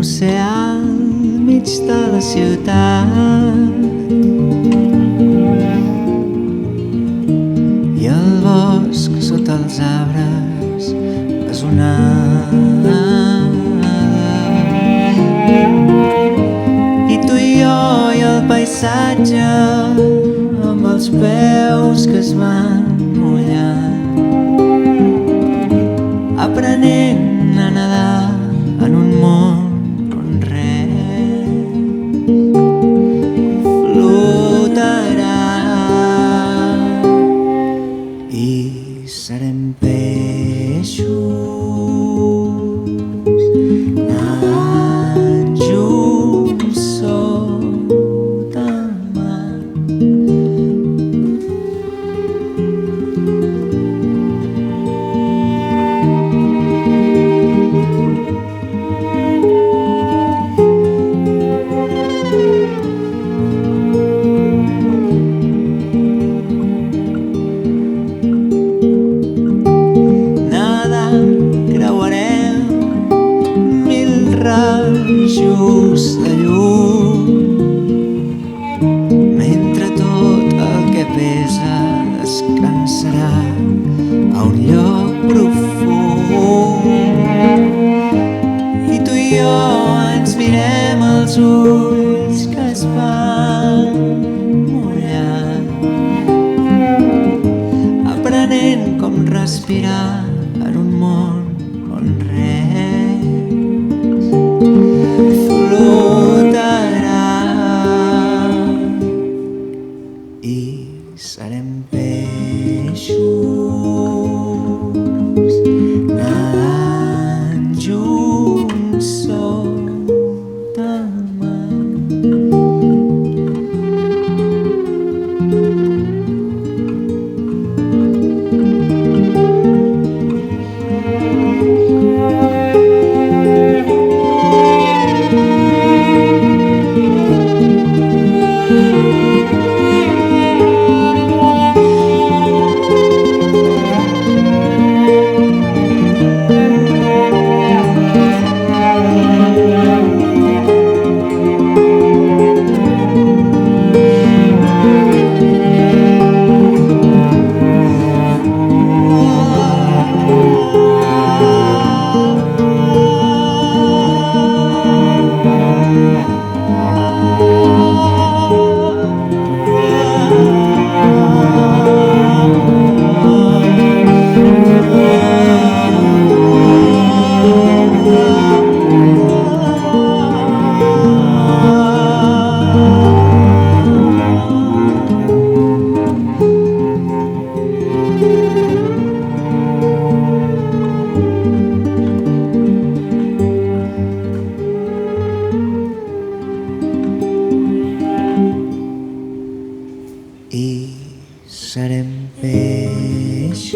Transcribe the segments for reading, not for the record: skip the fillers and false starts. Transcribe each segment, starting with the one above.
l'oceà al mig de la ciutat i el bosc sota els arbres les onades i tu i jo i el paisatge amb els peus que es van mullar aprenent a nedar en un món on res flotarà i serem peixos nadant junts sota el mar. Rajos de llum mentre tot el que pesa descansarà a un lloc profund i tu i jo ens mirem als ulls que es van mullar aprenent com respirar en un món on res flotarà i serem peixos nadant junts sota el mar. I serem peixos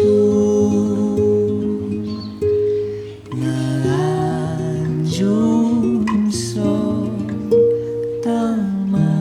nadant junts sota el mar.